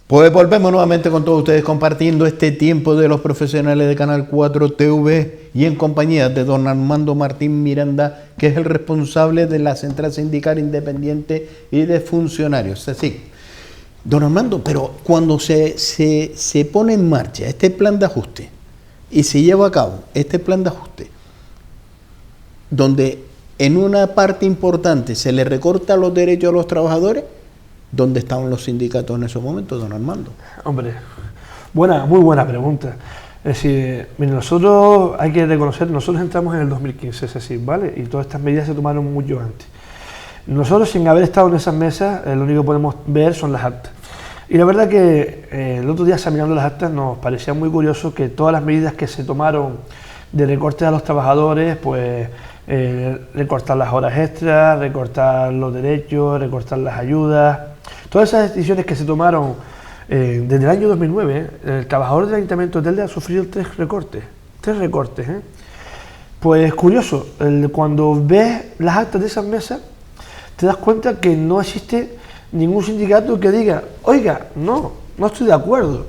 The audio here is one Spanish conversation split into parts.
Pues volvemos nuevamente con todos ustedes compartiendo este tiempo de los profesionales de Canal 4 TV y en compañía de don Armando Martín Miranda, que es el responsable de la Central Sindical Independiente y de Funcionarios. Así, don Armando, pero cuando se pone en marcha este plan de ajuste y se lleva a cabo este plan de ajuste, donde en una parte importante se le recorta los derechos a los trabajadores, ¿dónde estaban los sindicatos en esos momentos, don Armando? Hombre, muy buena pregunta. Es decir, mire, nosotros hay que reconocer, nosotros entramos en el 2015, es decir, ¿vale? Y todas estas medidas se tomaron mucho antes. Nosotros, sin haber estado en esas mesas, lo único que podemos ver son las actas. Y la verdad que el otro día, examinando las actas, nos parecía muy curioso que todas las medidas que se tomaron de recortes a los trabajadores, pues recortar las horas extras, recortar los derechos, recortar las ayudas, todas esas decisiones que se tomaron desde el año 2009, el trabajador del Ayuntamiento de Telde ha sufrido tres recortes. Pues curioso, cuando ves las actas de esas mesas, te das cuenta que no existe ningún sindicato que diga, oiga, no estoy de acuerdo.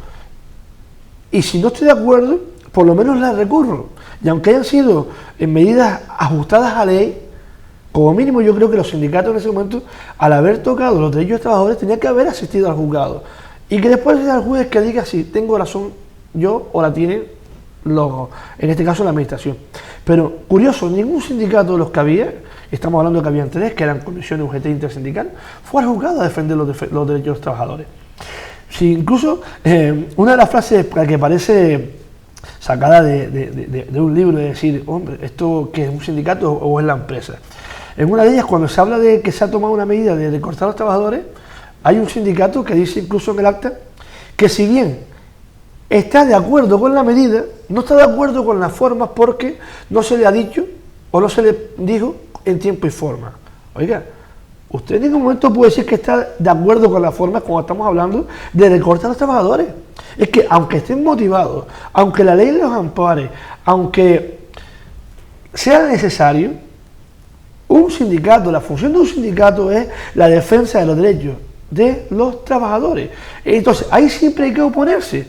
Y si no estoy de acuerdo, por lo menos las recurro. Y aunque hayan sido medidas ajustadas a ley, como mínimo yo creo que los sindicatos en ese momento, al haber tocado los derechos de los trabajadores, tenían que haber asistido al juzgado. Y que después sea el juez que diga si tengo razón yo o la tiene, en este caso la administración. Pero curioso, ningún sindicato de los que había, estamos hablando de que habían tres, que eran Comisión UGT Intersindical, fue al juzgado a defender los derechos de los trabajadores. Si incluso una de las frases que parece sacada de un libro, de decir, hombre, ¿esto qué es un sindicato o es la empresa? En una de ellas, cuando se habla de que se ha tomado una medida de recortar a los trabajadores, hay un sindicato que dice incluso en el acta que si bien está de acuerdo con la medida, no está de acuerdo con las formas porque no se le ha dicho o no se le dijo en tiempo y forma. Oiga, usted en ningún momento puede decir que está de acuerdo con las formas cuando estamos hablando de recortar a los trabajadores. Es que aunque estén motivados, aunque la ley los ampare, aunque sea necesario, un sindicato, la función de un sindicato es la defensa de los derechos de los trabajadores. Entonces, ahí siempre hay que oponerse.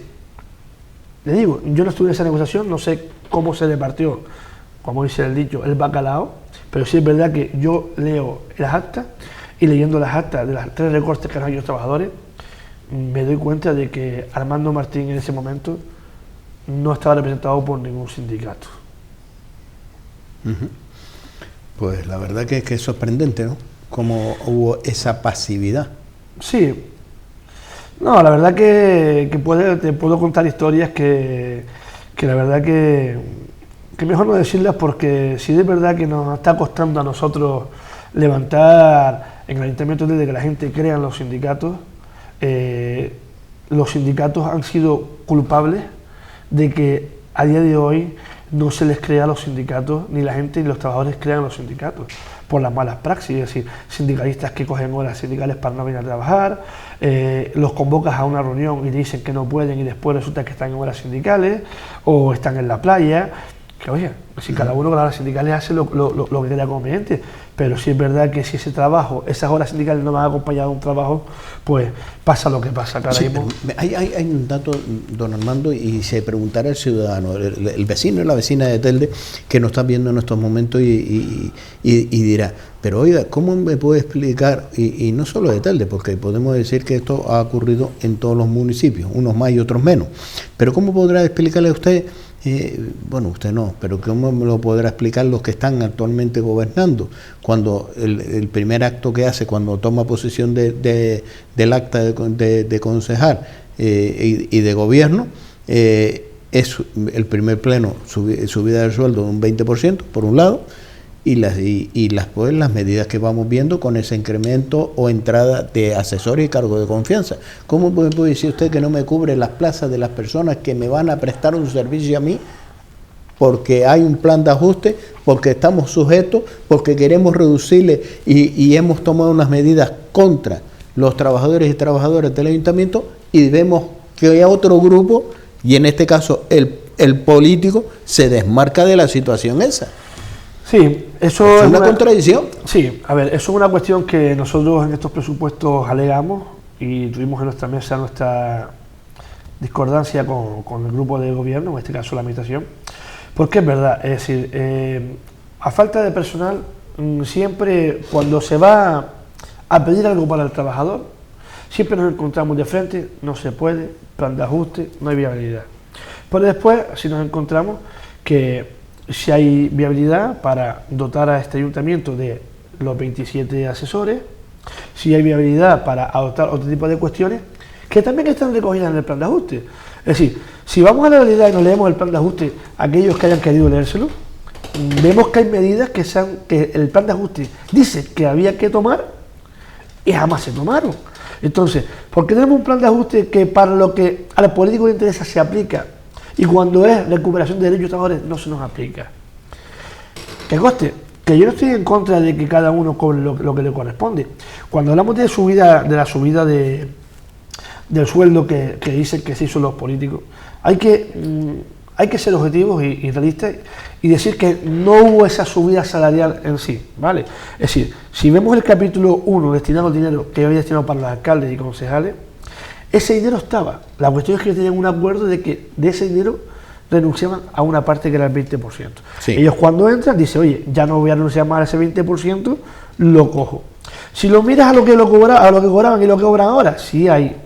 Le digo, yo no estuve en esa negociación, no sé cómo se repartió, como dice el dicho, el bacalao, pero sí es verdad que yo leo las actas y leyendo las actas de las tres recortes que han hecho los trabajadores, me doy cuenta de que Armando Martín en ese momento no estaba representado por ningún sindicato. Pues la verdad que es sorprendente, ¿no? Cómo hubo esa pasividad. Sí. No, la verdad que te puedo contar historias que la verdad que mejor no decirlas, porque si es verdad que nos está costando a nosotros levantar en el Ayuntamiento de que la gente crea en los sindicatos han sido culpables de que a día de hoy no se les crea a los sindicatos, ni la gente ni los trabajadores crean los sindicatos, por las malas praxis, es decir, sindicalistas que cogen horas sindicales para no venir a trabajar, los convocas a una reunión y dicen que no pueden y después resulta que están en horas sindicales o están en la playa. Que oye, si cada uno con las horas sindicales hace lo que crea conveniente, pero sí es verdad que si ese trabajo, esas horas sindicales no van acompañadas de un trabajo, pues pasa lo que pasa. Sí, hay un dato, don Armando, y se preguntará el ciudadano, el vecino y la vecina de Telde, que nos está viendo en estos momentos y dirá, pero oiga, ¿cómo me puede explicar? Y no solo de Telde, porque podemos decir que esto ha ocurrido en todos los municipios, unos más y otros menos, pero ¿cómo podrá explicarle a usted? Bueno, usted no, pero ¿cómo me lo podrá explicar los que están actualmente gobernando? Cuando el primer acto que hace, cuando toma posesión del acta de concejal y de gobierno, es el primer pleno subida del sueldo de un 20%, por un lado, y las medidas que vamos viendo con ese incremento o entrada de asesores y cargos de confianza. ¿Cómo puede decir usted que no me cubre las plazas de las personas que me van a prestar un servicio a mí porque hay un plan de ajuste, porque estamos sujetos, porque queremos reducirle y hemos tomado unas medidas contra los trabajadores y trabajadoras del ayuntamiento y vemos que hay otro grupo, y en este caso el político, se desmarca de la situación esa? Sí, eso es una contradicción. Sí, a ver, eso es una cuestión que nosotros en estos presupuestos alegamos y tuvimos en nuestra mesa nuestra discordancia con el grupo de gobierno, en este caso la administración, porque es verdad, es decir, a falta de personal, siempre cuando se va a pedir algo para el trabajador, siempre nos encontramos de frente, no se puede, plan de ajuste, no hay viabilidad. Pero después, si nos encontramos que si hay viabilidad para dotar a este ayuntamiento de los 27 asesores, si hay viabilidad para adoptar otro tipo de cuestiones que también están recogidas en el plan de ajuste. Es decir, si vamos a la realidad y nos leemos el plan de ajuste, aquellos que hayan querido leérselo, vemos que hay medidas que el plan de ajuste dice que había que tomar y jamás se tomaron. Entonces, ¿por qué tenemos un plan de ajuste que para lo que a los políticos les interesa se aplica y cuando es recuperación de derechos de trabajadores no se nos aplica? Que conste, que yo no estoy en contra de que cada uno cobre lo que le corresponde. Cuando hablamos de la subida del sueldo que dicen que se hizo los políticos, hay que ser objetivos y realistas y decir que no hubo esa subida salarial en sí, ¿vale? Es decir, si vemos el capítulo 1 destinado al dinero que había destinado para los alcaldes y concejales, ese dinero estaba. La cuestión es que tenían un acuerdo de que de ese dinero renunciaban a una parte que era el 20%. Sí. Ellos cuando entran dicen, oye, ya no voy a renunciar más a ese 20%, lo cojo. Si lo miras a lo que cobraban y lo que cobran ahora, sí hay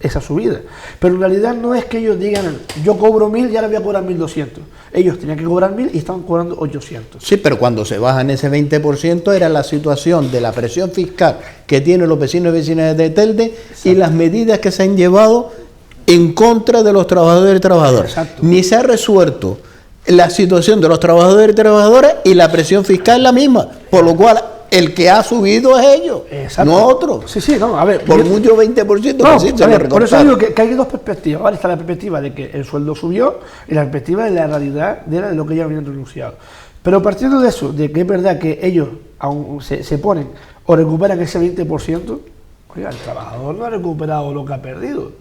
esa subida. Pero en realidad no es que ellos digan, yo cobro 1.000 y ahora voy a cobrar 1.200. Ellos tenían que cobrar 1.000 y estaban cobrando 800. Sí, pero cuando se bajan ese 20% era la situación de la presión fiscal que tienen los vecinos y vecinas de Telde. Exacto. Y las medidas que se han llevado en contra de los trabajadores y trabajadoras. Exacto. Ni se ha resuelto la situación de los trabajadores y trabajadoras y la presión fiscal es la misma, por lo cual el que ha subido es ellos, exacto, no otros. Sí, no, a ver. Por mucho 20%. No, sí, a ver, por eso digo que hay dos perspectivas. Ahora está la perspectiva de que el sueldo subió y la perspectiva de la realidad de lo que ya habían renunciado. Pero partiendo de eso, de que es verdad que ellos aún se ponen o recuperan ese 20%, oiga, el trabajador no ha recuperado lo que ha perdido,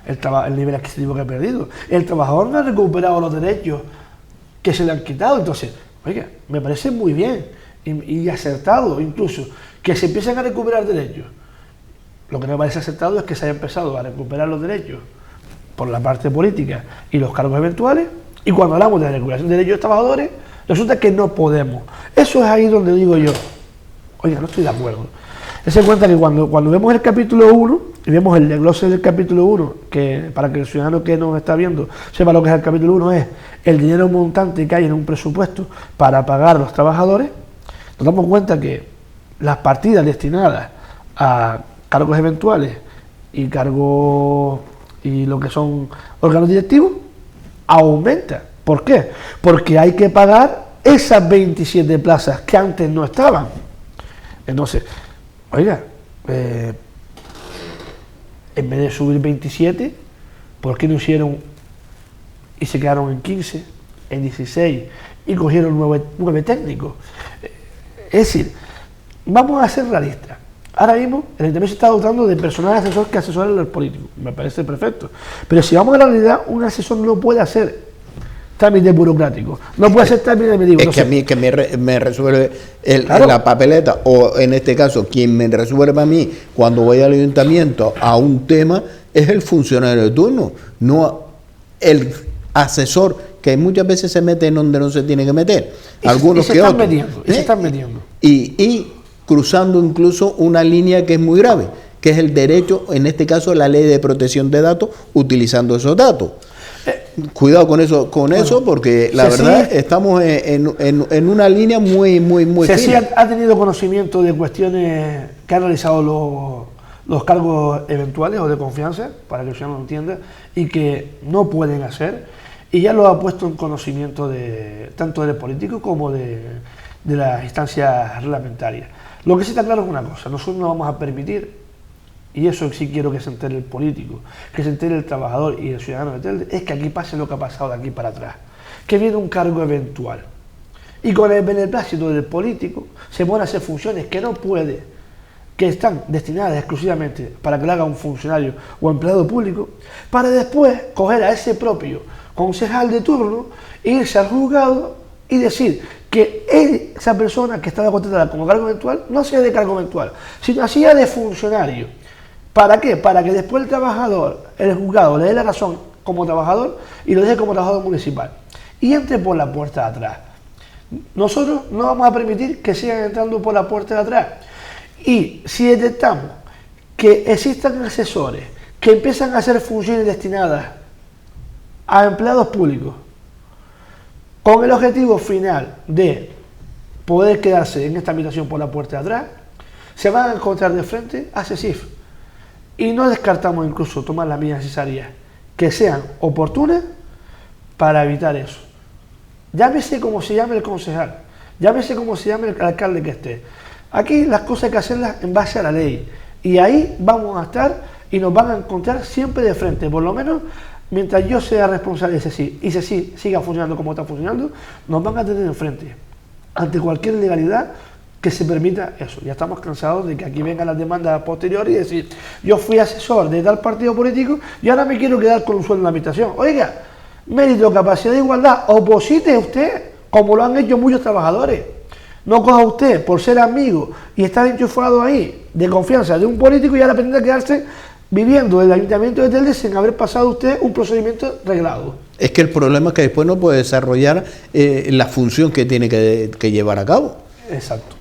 el nivel adquisitivo que ha perdido. El trabajador no ha recuperado los derechos que se le han quitado. Entonces, oiga, me parece muy bien y acertado incluso que se empiecen a recuperar derechos. Lo que no me parece acertado es que se haya empezado a recuperar los derechos por la parte política y los cargos eventuales, y cuando hablamos de la recuperación de derechos de los trabajadores resulta que no podemos. Eso es ahí donde digo yo, oiga, no estoy de acuerdo. Se cuenta que cuando vemos el capítulo 1 y vemos el desglose del capítulo 1, que para que el ciudadano que nos está viendo sepa lo que es el capítulo 1, es el dinero montante que hay en un presupuesto para pagar a los trabajadores, nos damos cuenta que las partidas destinadas a cargos eventuales y cargos y lo que son órganos directivos aumentan. ¿Por qué? Porque hay que pagar esas 27 plazas que antes no estaban. Entonces, oiga, en vez de subir 27, ¿por qué no hicieron y se quedaron en 15, en 16 y cogieron 9 técnicos? Es decir, vamos a ser realistas. Ahora mismo el Ayuntamiento se está dotando de personal asesor que asesora a los políticos. Me parece perfecto. Pero si vamos a la realidad, un asesor no puede hacer trámite burocrático, no puede hacer trámite administrativo. Es que a mí que me resuelve la papeleta, o en este caso, quien me resuelve a mí cuando voy al ayuntamiento a un tema es el funcionario de turno, no el asesor, que muchas veces se mete en donde no se tiene que meter. Algunos que otros. Se están metiendo. Y cruzando incluso una línea que es muy grave, que es el derecho, en este caso la ley de protección de datos, utilizando esos datos. Cuidado con eso, porque la verdad estamos en una línea muy fina. Sí ha tenido conocimiento de cuestiones que han realizado los cargos eventuales o de confianza, para que el ciudadano lo entienda, y que no pueden hacer, y ya lo ha puesto en conocimiento tanto del político como de las instancias reglamentarias. Lo que sí está claro es una cosa: nosotros no vamos a permitir, y eso sí quiero que se entere el político, que se entere el trabajador y el ciudadano de Telde, es que aquí pase lo que ha pasado de aquí para atrás, que viene un cargo eventual y con el beneplácito del político se pone a hacer funciones que no puede, que están destinadas exclusivamente para que lo haga un funcionario o empleado público, para después coger a ese propio concejal de turno, irse al juzgado y decir que esa persona que estaba contratada como cargo eventual no hacía de cargo eventual, sino hacía de funcionario. ¿Para qué? Para que después el trabajador, el juzgado, le dé la razón como trabajador y lo deje como trabajador municipal. Y entre por la puerta de atrás. Nosotros no vamos a permitir que sigan entrando por la puerta de atrás. Y si detectamos que existan asesores que empiezan a hacer funciones destinadas a empleados públicos con el objetivo final de poder quedarse en esta habitación por la puerta de atrás, se van a encontrar de frente a CESIF. Y no descartamos incluso tomar las medidas necesarias que sean oportunas para evitar eso. Llámese como se llame el concejal, llámese como se llame el alcalde que esté. Aquí las cosas hay que hacerlas en base a la ley. Y ahí vamos a estar y nos van a encontrar siempre de frente. Por lo menos mientras yo sea responsable de CESIF y CESIF siga funcionando como está funcionando, nos van a tener de frente ante cualquier legalidad que se permita eso. Ya estamos cansados de que aquí vengan las demandas posteriores y decir, yo fui asesor de tal partido político y ahora me quiero quedar con un sueldo en la habitación. Oiga, mérito, capacidad de igualdad, oposite usted, como lo han hecho muchos trabajadores. No coja usted por ser amigo y estar enchufado ahí de confianza de un político y ahora pretende quedarse viviendo en el Ayuntamiento de Telde sin haber pasado usted un procedimiento reglado. Es que el problema es que después no puede desarrollar la función que tiene que llevar a cabo. Exacto.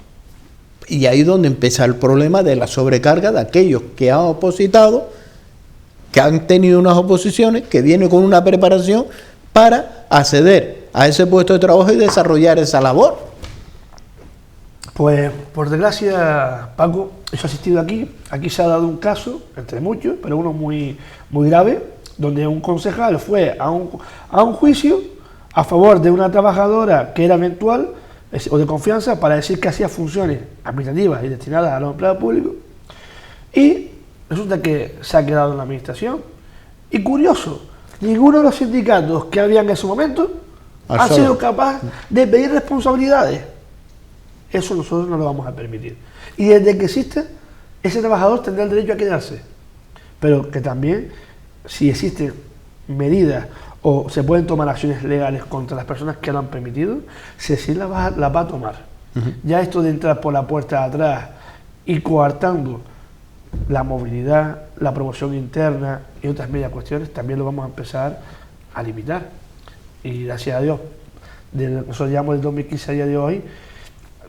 Y ahí es donde empieza el problema de la sobrecarga de aquellos que han opositado, que han tenido unas oposiciones, que vienen con una preparación para acceder a ese puesto de trabajo y desarrollar esa labor. Pues, por desgracia, Paco, yo he asistido aquí se ha dado un caso, entre muchos, pero uno muy, muy grave, donde un concejal fue a un juicio a favor de una trabajadora que era eventual o de confianza para decir que hacía funciones administrativas y destinadas a los empleados públicos, y resulta que se ha quedado en la administración. Y curioso, ninguno de los sindicatos que había en ese momento ha sido capaz de pedir responsabilidades. Eso nosotros no lo vamos a permitir. Y desde que existe, ese trabajador tendrá el derecho a quedarse. Pero que también, si existen medidas o se pueden tomar acciones legales contra las personas que lo han permitido, CESIF la va a tomar. Ya esto de entrar por la puerta de atrás y coartando la movilidad, la promoción interna y otras medias cuestiones, también lo vamos a empezar a limitar. Y gracias a Dios, nosotros llevamos del 2015 a día de hoy,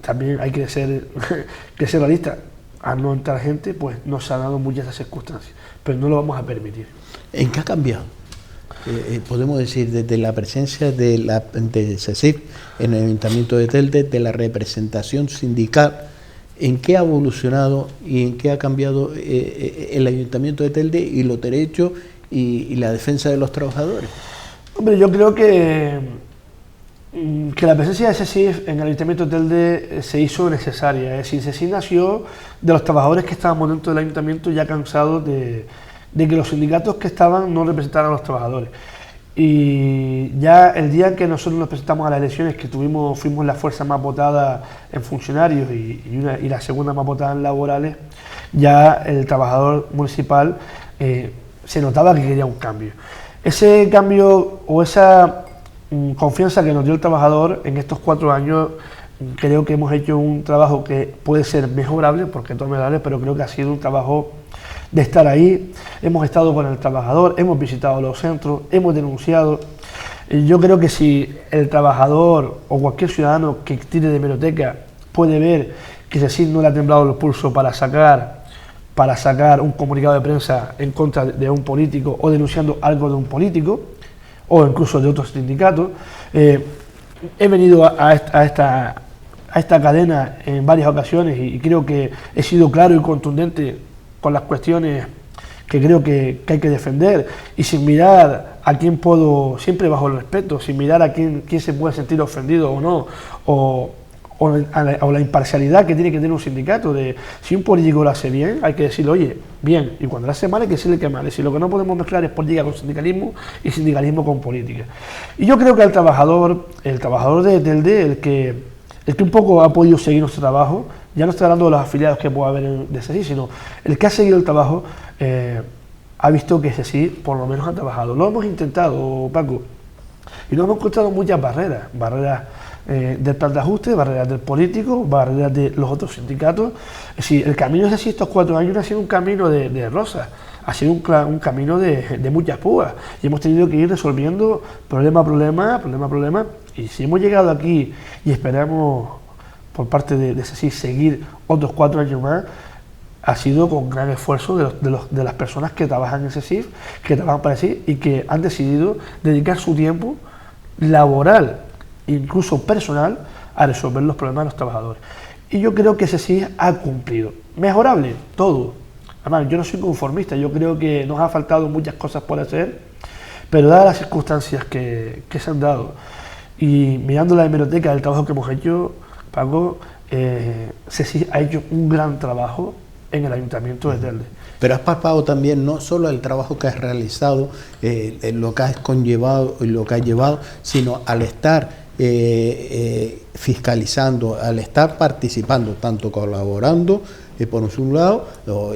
también hay que ser realistas. Al no entrar gente, pues no se han dado muchas de esas circunstancias, pero no lo vamos a permitir. ¿En qué ha cambiado? Podemos decir, desde la presencia de CESIF en el Ayuntamiento de Telde, de la representación sindical, ¿en qué ha evolucionado y en qué ha cambiado el Ayuntamiento de Telde y los derechos y la defensa de los trabajadores? Hombre, yo creo que la presencia de CESIF en el Ayuntamiento de Telde se hizo necesaria. Es decir, CESIF nació de los trabajadores que estábamos dentro del Ayuntamiento ya cansados de que los sindicatos que estaban no representaran a los trabajadores. Y ya el día en que nosotros nos presentamos a las elecciones, que fuimos la fuerza más votada en funcionarios y la segunda más votada en laborales, ya el trabajador municipal se notaba que quería un cambio. Ese cambio o esa confianza que nos dio el trabajador en estos 4 años, creo que hemos hecho un trabajo que puede ser mejorable, porque todo es mejorable, pero creo que ha sido un trabajo de estar ahí. Hemos estado con el trabajador, hemos visitado los centros, hemos denunciado. Yo creo que si el trabajador o cualquier ciudadano que tire de hemeroteca puede ver que CESIF no le ha temblado los pulsos para sacar un comunicado de prensa en contra de un político o denunciando algo de un político o incluso de otros sindicatos. He venido a esta cadena en varias ocasiones y creo que he sido claro y contundente con las cuestiones que creo que hay que defender, y sin mirar a quién puedo, siempre bajo el respeto, sin mirar a quién se puede sentir ofendido o no, o la imparcialidad que tiene que tener un sindicato. De si un político lo hace bien, hay que decirle, oye, bien, y cuando lo hace mal hay que decirle que mal. Si lo que no podemos mezclar es política con sindicalismo y sindicalismo con política. Y yo creo que el trabajador de Telde, el que un poco ha podido seguir nuestro trabajo, ya no estoy hablando de los afiliados que pueda haber de CESIF, sino el que ha seguido el trabajo, ha visto que CESIF por lo menos ha trabajado. Lo hemos intentado, Paco, y nos hemos encontrado muchas barreras del plan de ajuste, barreras del político, barreras de los otros sindicatos. Es decir, el camino de estos 4 años no ha sido un camino de rosas, ha sido un camino de muchas púas, y hemos tenido que ir resolviendo problema a problema, y si hemos llegado aquí y esperamos por parte de SESIF seguir otros 4 años más, ha sido con gran esfuerzo de las personas que trabajan en SESIF, que trabajan para SESIF y que han decidido dedicar su tiempo laboral, incluso personal, a resolver los problemas de los trabajadores. Y yo creo que SESIF ha cumplido. Mejorable, todo. Además, yo no soy conformista, yo creo que nos ha faltado muchas cosas por hacer, pero dadas las circunstancias que se han dado, y mirando la hemeroteca del trabajo que hemos hecho, Paco, SESIF ha hecho un gran trabajo en el Ayuntamiento de Telde. Pero has palpado también no solo el trabajo que has realizado, lo que has conllevado y lo que has llevado, sino al estar fiscalizando, al estar participando, tanto colaborando por un lado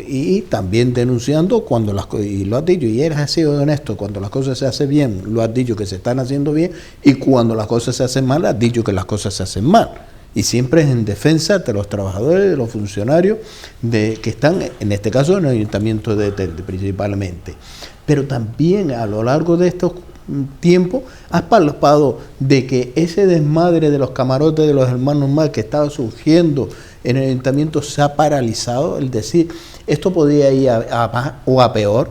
y también denunciando cuando las cosas, y lo has dicho, y has sido honesto, cuando las cosas se hacen bien, lo has dicho que se están haciendo bien, y cuando las cosas se hacen mal, has dicho que las cosas se hacen mal. Y siempre es en defensa de los trabajadores, de los funcionarios que están, en este caso, en el Ayuntamiento de Telde principalmente. Pero también a lo largo de estos tiempos has palpado de que ese desmadre de los camarotes de los hermanos Mal que estaba surgiendo en el Ayuntamiento se ha paralizado, es decir, esto podía ir a más o a peor,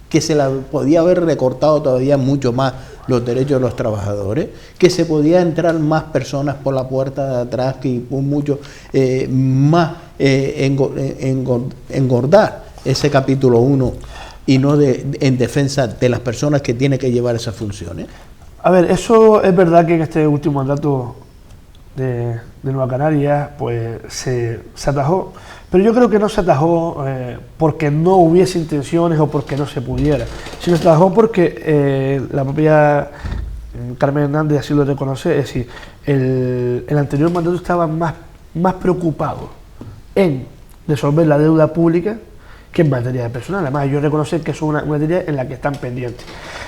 que se la podía haber recortado todavía mucho más los derechos de los trabajadores, que se podía entrar más personas por la puerta de atrás, que mucho más engordar ese capítulo 1 y no en defensa de las personas que tienen que llevar esas funciones. A ver, eso es verdad que en este último mandato de Nueva Canarias pues se atajó, pero yo creo que no se atajó porque no hubiese intenciones o porque no se pudiera, sino se atajó porque la propia Carmen Hernández así lo reconoce, es decir, el anterior mandato estaba más preocupado en resolver la deuda pública que en materia de personal. Además, yo reconozco que es una materia en la que están pendientes.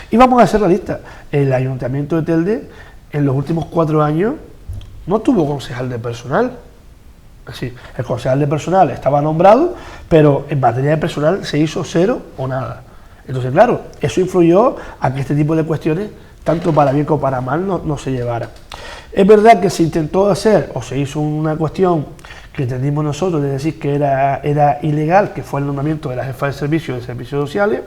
Y vamos a hacer la lista. El Ayuntamiento de Telde en los últimos 4 años no tuvo concejal de personal. Es decir, el concejal de personal estaba nombrado, pero en materia de personal se hizo 0 o nada. Entonces, claro, eso influyó a que este tipo de cuestiones, tanto para bien como para mal, no se llevaran. Es verdad que se intentó hacer, o se hizo una cuestión que entendimos nosotros, de decir que era ilegal, que fue el nombramiento de la jefa de servicios sociales,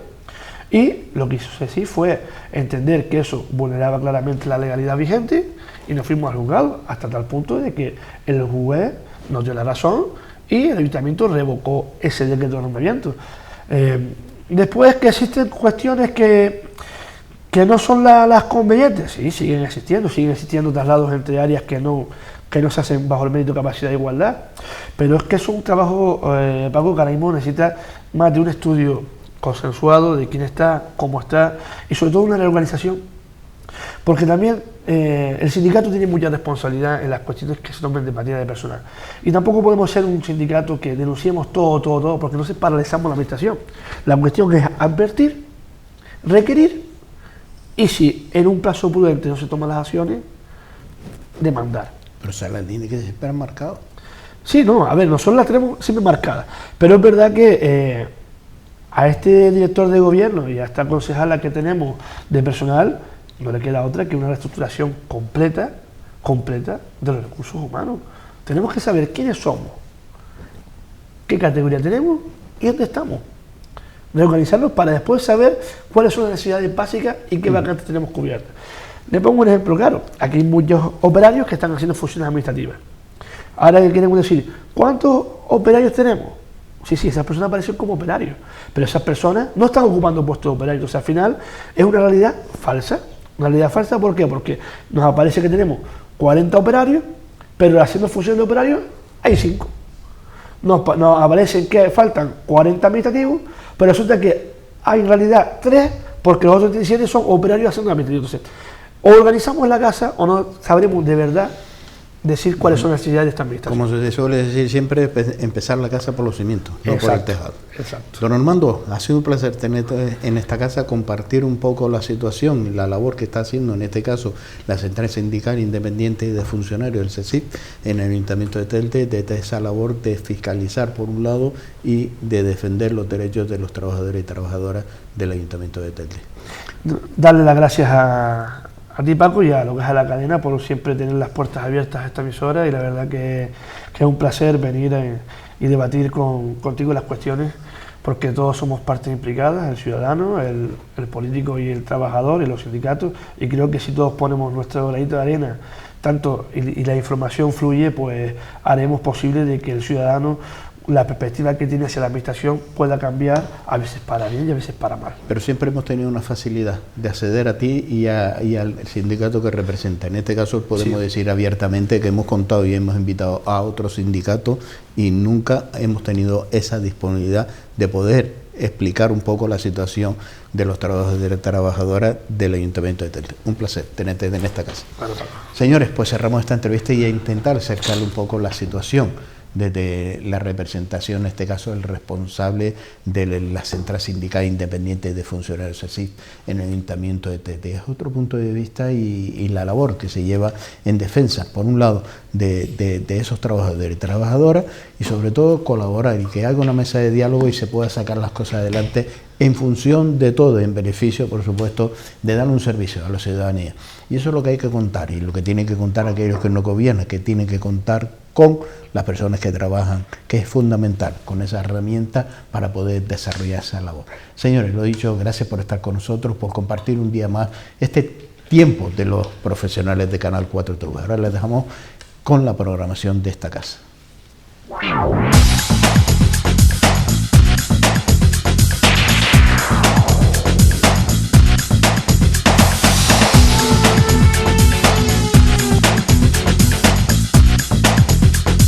y lo que hizo SESIF fue entender que eso vulneraba claramente la legalidad vigente, y nos fuimos al juzgado, hasta tal punto de que el juez nos dio la razón y el ayuntamiento revocó ese decreto de nombramiento. Después, que existen cuestiones que no son las convenientes, sí, siguen existiendo traslados entre áreas que no se hacen bajo el mérito, capacidad de igualdad, pero es que es un trabajo, Paco, que ahora mismo necesita más de un estudio consensuado de quién está, cómo está, y sobre todo una reorganización, porque también el sindicato tiene mucha responsabilidad en las cuestiones que se tomen de materia de personal, y tampoco podemos ser un sindicato que denunciemos todo, porque no se paralizamos la administración. La cuestión es advertir, requerir, y si en un plazo prudente no se toman las acciones, demandar. Pero se la tiene que esperar marcado. Sí, no, a ver, nosotros la tenemos siempre marcada, pero es verdad que a este director de gobierno y a esta concejala que tenemos de personal no le queda otra que una reestructuración completa de los recursos humanos. Tenemos que saber quiénes somos, qué categoría tenemos y dónde estamos. Reorganizarnos para después saber cuáles son las necesidades básicas y qué vacantes tenemos cubiertas. Le pongo un ejemplo claro. Aquí hay muchos operarios que están haciendo funciones administrativas. Ahora que queremos decir, ¿cuántos operarios tenemos? Sí, esas personas aparecen como operarios, pero esas personas no están ocupando puestos de operarios. O sea, al final es una realidad falsa. Una realidad falsa, ¿por qué? Porque nos aparece que tenemos 40 operarios, pero haciendo funciones de operarios hay 5. Nos aparecen que faltan 40 administrativos, pero resulta que hay en realidad 3, porque los otros 37 son operarios haciendo administrativos. Entonces, o organizamos la casa o no sabremos de verdad decir cuáles son las necesidades de esta administración. Como se suele decir siempre, empezar la casa por los cimientos, no por el tejado. Exacto. Don Armando, ha sido un placer tenerte en esta casa, compartir un poco la situación, la labor que está haciendo, en este caso, la Central Sindical Independiente de Funcionarios del CECIF en el Ayuntamiento de Telde, de esa labor de fiscalizar por un lado y de defender los derechos de los trabajadores y trabajadoras del Ayuntamiento de Telde. Darle las gracias a ti, Paco, y a lo que es a la cadena por siempre tener las puertas abiertas a esta emisora, y la verdad que es un placer venir y debatir contigo las cuestiones, porque todos somos partes implicadas, el ciudadano, el político y el trabajador y los sindicatos, y creo que si todos ponemos nuestro granito de arena tanto y la información fluye, pues haremos posible de que el ciudadano, la perspectiva que tiene hacia la administración pueda cambiar, a veces para bien y a veces para mal. Pero siempre hemos tenido una facilidad de acceder a ti y al sindicato que representa. En este caso podemos decir abiertamente que hemos contado y hemos invitado a otros sindicatos y nunca hemos tenido esa disponibilidad de poder explicar un poco la situación de los trabajadores y trabajadoras del Ayuntamiento de Telde. Un placer tenerte en esta casa. Claro. Señores, pues cerramos esta entrevista y a intentar acercarle un poco la situación desde la representación, en este caso el responsable de la Central Sindical Independiente de Funcionarios CECIF en el Ayuntamiento de Telde. Es otro punto de vista y la labor que se lleva en defensa, por un lado, de esos trabajadores y trabajadoras, y sobre todo colaborar y que haga una mesa de diálogo y se pueda sacar las cosas adelante en función de todo, en beneficio, por supuesto, de dar un servicio a la ciudadanía. Y eso es lo que hay que contar, y lo que tienen que contar aquellos que no gobiernan, que tienen que contar con las personas que trabajan, que es fundamental, con esa herramienta para poder desarrollar esa labor. Señores, lo dicho, gracias por estar con nosotros, por compartir un día más este tiempo de los profesionales de Canal 4 TV. Ahora les dejamos con la programación de esta casa.